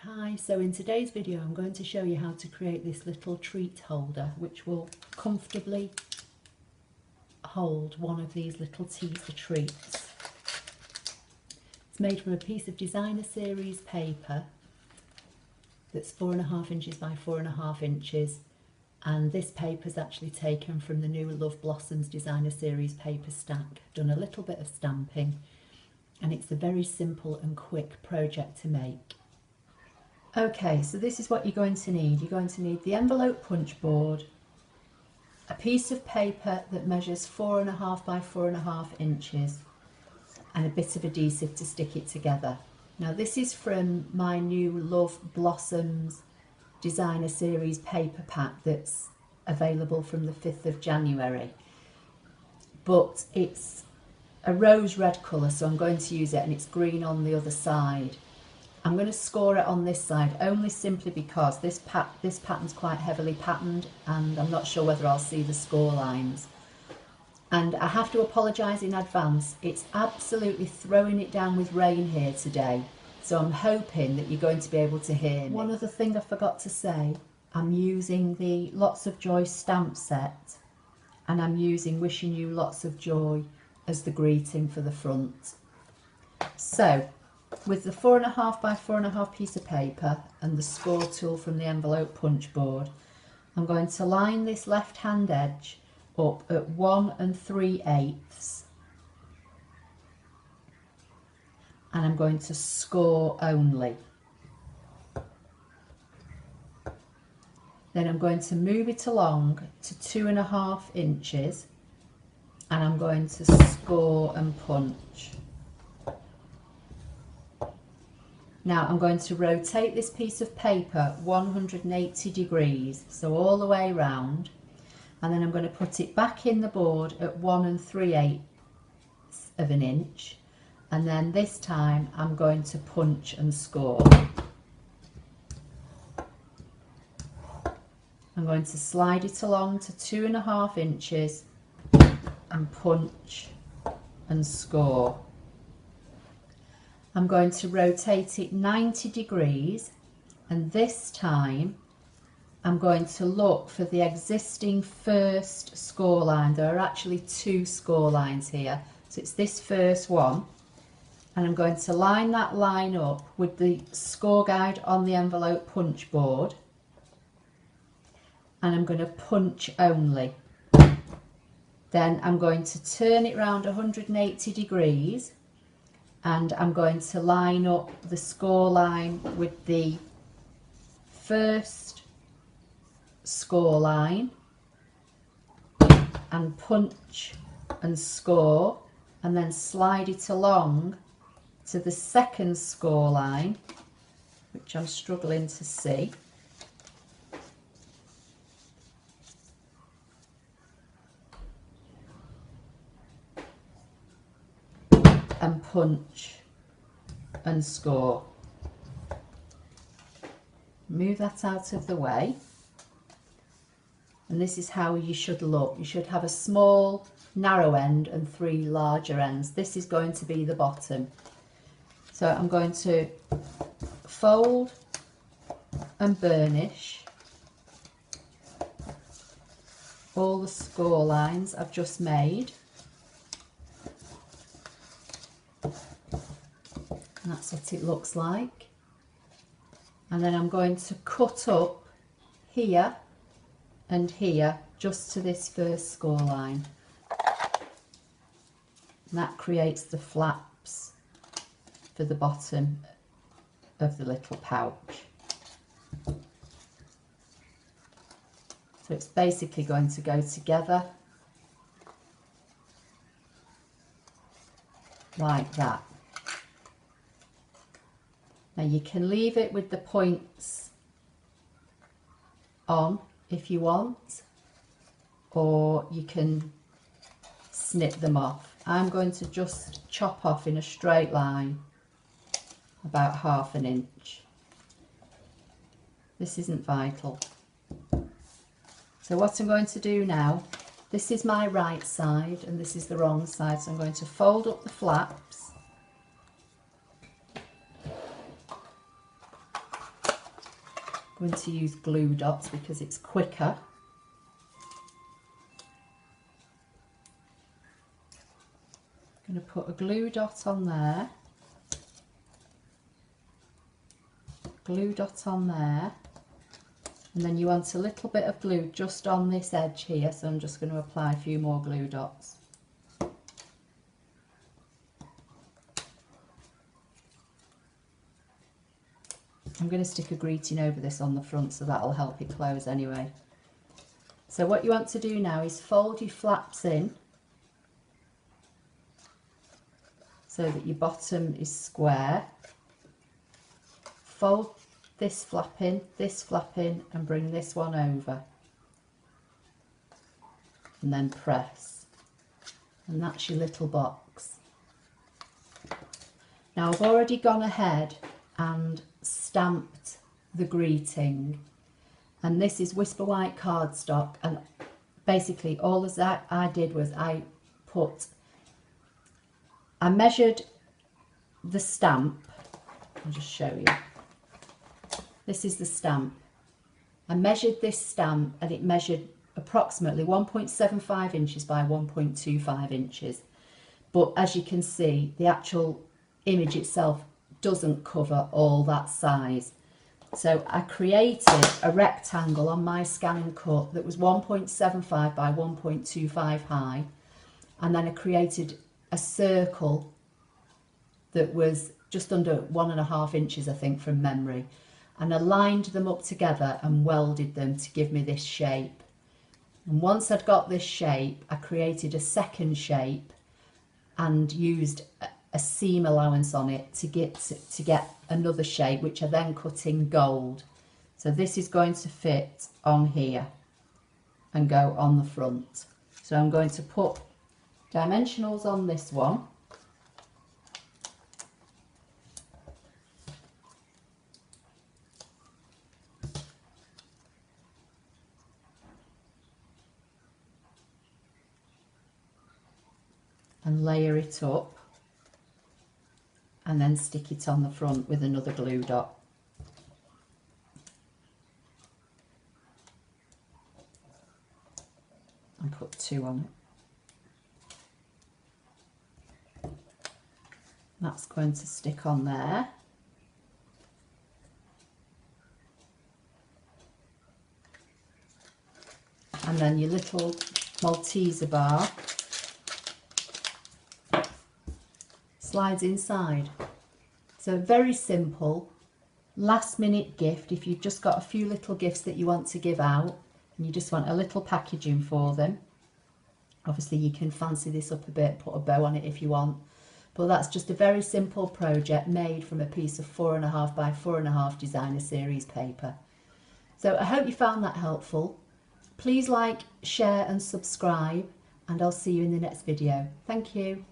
Hi, so in today's video I'm going to show you how to create this little treat holder which will comfortably hold one of these little teaser treats. It's made from a piece of designer series paper that's 4.5 inches by 4.5 inches, and this paper is actually taken from the new Love Blossoms designer series paper stack. Done a little bit of stamping, and it's a very simple and quick project to make. Okay, so this is what you're going to need. You're going to need the envelope punch board, a piece of paper that measures 4.5 by 4.5 inches, and a bit of adhesive to stick it together. Now this is from my new Love Blossoms designer series paper pack that's available from the 5th of January. But it's a rose red colour, so I'm going to use it, and it's green on the other side. I'm going to score it on this side only simply because this pattern's quite heavily patterned and I'm not sure whether I'll see the score lines. And I have to apologise in advance, it's absolutely throwing it down with rain here today, so I'm hoping that you're going to be able to hear me. One other thing I forgot to say, I'm using the Lots of Joy stamp set, and I'm using Wishing You Lots of Joy as the greeting for the front. So with the 4.5 by 4.5 piece of paper and the score tool from the envelope punch board, I'm going to line this left hand edge up at 1 3/8, and I'm going to score only. Then I'm going to move it along to 2.5 inches, and I'm going to score and punch. Now I'm going to rotate this piece of paper 180 degrees, so all the way round, and then I'm going to put it back in the board at 1 3/8 of an inch, and then this time I'm going to punch and score. I'm going to slide it along to 2.5 inches and punch and score. I'm going to rotate it 90 degrees, and this time I'm going to look for the existing first score line. There are actually two score lines here, so it's this first one, and I'm going to line that line up with the score guide on the envelope punch board, and I'm going to punch only. Then I'm going to turn it round 180 degrees, and I'm going to line up the score line with the first score line and punch and score, and then slide it along to the second score line, which I'm struggling to see, and punch and score. Move that out of the way, and this is how you should look. You should have a small narrow end and 3 larger ends. This is going to be the bottom. So I'm going to fold and burnish all the score lines I've just made. And that's what it looks like. And then I'm going to cut up here and here just to this first score line. And that creates the flaps for the bottom of the little pouch. So it's basically going to go together like that. Now you can leave it with the points on if you want, or you can snip them off. I'm going to just chop off in a straight line about 1/2 inch. This isn't vital. So what I'm going to do now, this is my right side and this is the wrong side, so I'm going to fold up the flaps going to use glue dots because it's quicker. I'm going to put a glue dot on there, glue dot on there, and then you want a little bit of glue just on this edge here, so I'm just going to apply a few more glue dots. I'm going to stick a greeting over this on the front, so that'll help it close anyway. So what you want to do now is fold your flaps in so that your bottom is square. Fold this flap in, and bring this one over. And then press. And that's your little box. Now I've already gone ahead and stamped the greeting, and this is Whisper White cardstock, and basically all that I did was I measured the stamp. I'll just show you. This is the stamp. I measured this stamp and it measured approximately 1.75 inches by 1.25 inches, but as you can see the actual image itself doesn't cover all that size. So I created a rectangle on my ScanNCut that was 1.75 by 1.25 high, and then I created a circle that was just under 1.5 inches, I think, from memory, and I lined them up together and welded them to give me this shape. And once I'd got this shape, I created a second shape and used a seam allowance on it to get another shape, which I then cut in gold. So this is going to fit on here and go on the front. So I'm going to put dimensionals on this one. And layer it up, and then stick it on the front with another glue dot. And put 2 on it. That's going to stick on there. And then your little Malteser bar slides inside. So very simple, last minute gift if you've just got a few little gifts that you want to give out and you just want a little packaging for them. Obviously you can fancy this up a bit, put a bow on it if you want, but that's just a very simple project made from a piece of 4.5 by 4.5 designer series paper. So I hope you found that helpful. Please like, share and subscribe, and I'll see you in the next video. Thank you.